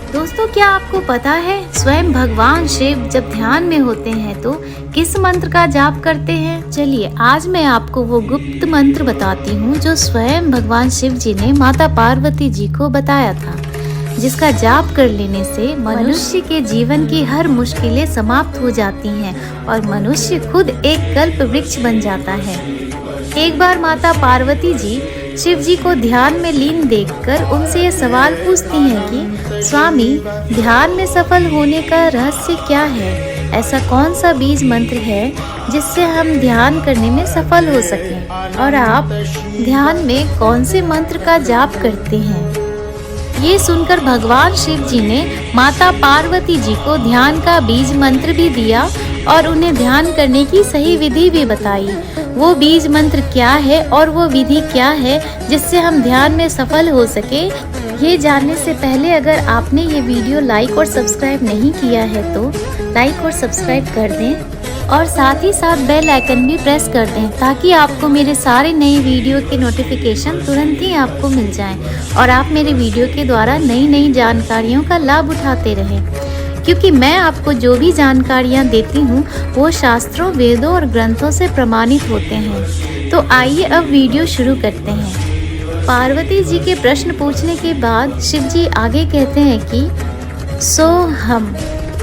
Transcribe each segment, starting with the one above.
दोस्तों, क्या आपको पता है स्वयं भगवान शिव जब ध्यान में होते हैं तो किस मंत्र का जाप करते हैं? चलिए आज मैं आपको वो गुप्त मंत्र बताती हूँ जो स्वयं भगवान शिव जी ने माता पार्वती जी को बताया था, जिसका जाप कर लेने से मनुष्य के जीवन की हर मुश्किलें समाप्त हो जाती हैं और मनुष्य खुद एक कल्प वृक्ष बन जाता है। एक बार माता पार्वती जी शिव जी को ध्यान में लीन देखकर उनसे ये सवाल पूछती हैं कि स्वामी, ध्यान में सफल होने का रहस्य क्या है? ऐसा कौन सा बीज मंत्र है जिससे हम ध्यान करने में सफल हो सकें? और आप ध्यान में कौन से मंत्र का जाप करते हैं? ये सुनकर भगवान शिव जी ने माता पार्वती जी को ध्यान का बीज मंत्र भी दिया और उन्हें ध्यान करने की सही विधि भी बताई। वो बीज मंत्र क्या है और वो विधि क्या है जिससे हम ध्यान में सफल हो सके, ये जानने से पहले अगर आपने ये वीडियो लाइक और सब्सक्राइब नहीं किया है तो लाइक और सब्सक्राइब कर दें और साथ ही साथ बेल आइकन भी प्रेस कर दें ताकि आपको मेरे सारे नए वीडियो के नोटिफिकेशन तुरंत ही आपको मिल जाएं और आप मेरे वीडियो के द्वारा नई नई जानकारियों का लाभ उठाते रहें, क्योंकि मैं आपको जो भी जानकारियाँ देती हूँ वो शास्त्रों, वेदों और ग्रंथों से प्रमाणित होते हैं। तो आइए अब वीडियो शुरू करते हैं। पार्वती जी के प्रश्न पूछने के बाद शिव जी आगे कहते हैं कि सोहम,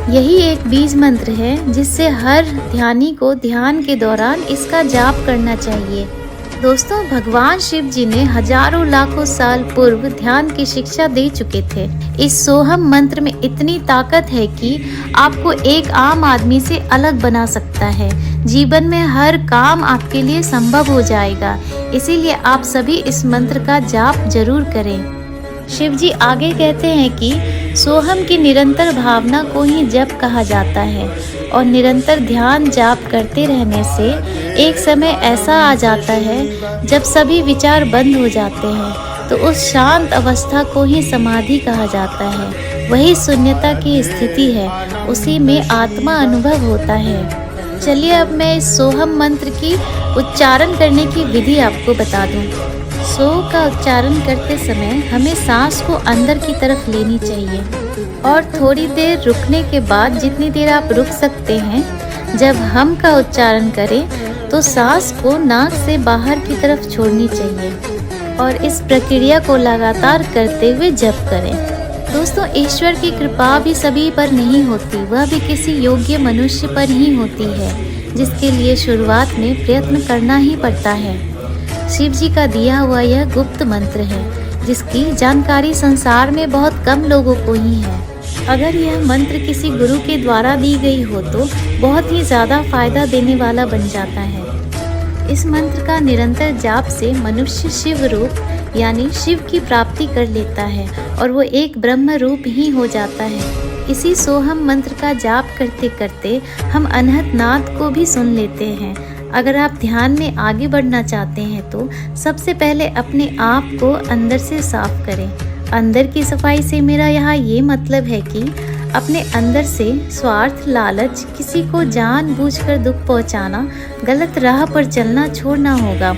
यही एक बीज मंत्र है जिससे हर ध्यानी को ध्यान के दौरान इसका जाप करना चाहिए। दोस्तों, भगवान शिव जी ने हजारों लाखों साल पूर्व ध्यान की शिक्षा दे चुके थे। इस सोहम मंत्र में इतनी ताकत है कि आपको एक आम आदमी से अलग बना सकता है। जीवन में हर काम आपके लिए संभव हो जाएगा, इसीलिए आप सभी इस मंत्र का जाप जरूर करें। शिव जी आगे कहते हैं कि सोहम की निरंतर भावना को ही जप कहा जाता है और निरंतर ध्यान जाप करते रहने से एक समय ऐसा आ जाता है जब सभी विचार बंद हो जाते हैं, तो उस शांत अवस्था को ही समाधि कहा जाता है। वही शून्यता की स्थिति है, उसी में आत्मा अनुभव होता है। चलिए अब मैं इस सोहम मंत्र की उच्चारण करने की विधि आपको बता दूं। सो का उच्चारण करते समय हमें सांस को अंदर की तरफ लेनी चाहिए और थोड़ी देर रुकने के बाद, जितनी देर आप रुक सकते हैं, जब हम का उच्चारण करें तो सांस को नाक से बाहर की तरफ छोड़नी चाहिए और इस प्रक्रिया को लगातार करते हुए जप करें। दोस्तों, ईश्वर की कृपा भी सभी पर नहीं होती, वह भी किसी योग्य मनुष्य पर ही होती है, जिसके लिए शुरुआत में प्रयत्न करना ही पड़ता है। शिव जी का दिया हुआ यह गुप्त मंत्र है जिसकी जानकारी संसार में बहुत कम लोगों को ही है। अगर यह मंत्र किसी गुरु के द्वारा दी गई हो तो बहुत ही ज़्यादा फायदा देने वाला बन जाता है। इस मंत्र का निरंतर जाप से मनुष्य शिव रूप यानी शिव की प्राप्ति कर लेता है और वो एक ब्रह्म रूप ही हो जाता है। इसी सोहम मंत्र का जाप करते करते हम अनहद नाद को भी सुन लेते हैं। अगर आप ध्यान में आगे बढ़ना चाहते हैं तो सबसे पहले अपने आप को अंदर से साफ करें। अंदर की सफाई से मेरा यहाँ ये मतलब है कि अपने अंदर से स्वार्थ, लालच, किसी को जानबूझकर दुख पहुँचाना, गलत राह पर चलना छोड़ना होगा।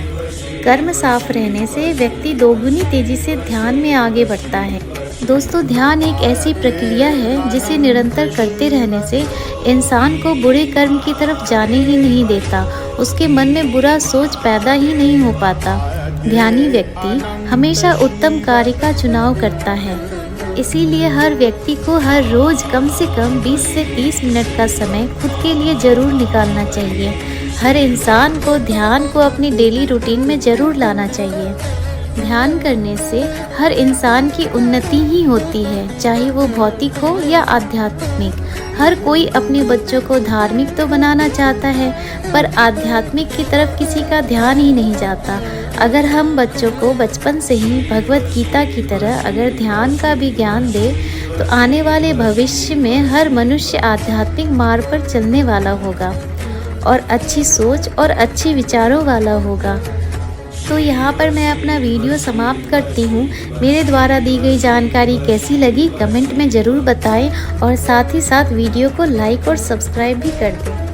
कर्म साफ रहने से व्यक्ति दोगुनी तेजी से ध्यान में आगे बढ़ता है। दोस्तों, ध्यान एक ऐसी प्रक्रिया है जिसे निरंतर करते रहने से इंसान को बुरे कर्म की तरफ जाने ही नहीं देता, उसके मन में बुरा सोच पैदा ही नहीं हो पाता। ध्यानी व्यक्ति हमेशा उत्तम कार्य का चुनाव करता है। इसीलिए हर व्यक्ति को हर रोज कम से कम 20 से 30 मिनट का समय खुद के लिए जरूर निकालना चाहिए। हर इंसान को ध्यान को अपनी डेली रूटीन में जरूर लाना चाहिए। ध्यान करने से हर इंसान की उन्नति ही होती है, चाहे वो भौतिक हो या आध्यात्मिक। हर कोई अपने बच्चों को धार्मिक तो बनाना चाहता है, पर आध्यात्मिक की तरफ किसी का ध्यान ही नहीं जाता। अगर हम बच्चों को बचपन से ही भगवत गीता की तरह अगर ध्यान का भी ज्ञान दे तो आने वाले भविष्य में हर मनुष्य आध्यात्मिक मार्ग पर चलने वाला होगा और अच्छी सोच और अच्छे विचारों वाला होगा। तो यहाँ पर मैं अपना वीडियो समाप्त करती हूँ। मेरे द्वारा दी गई जानकारी कैसी लगी कमेंट में ज़रूर बताएं और साथ ही साथ वीडियो को लाइक और सब्सक्राइब भी कर दें।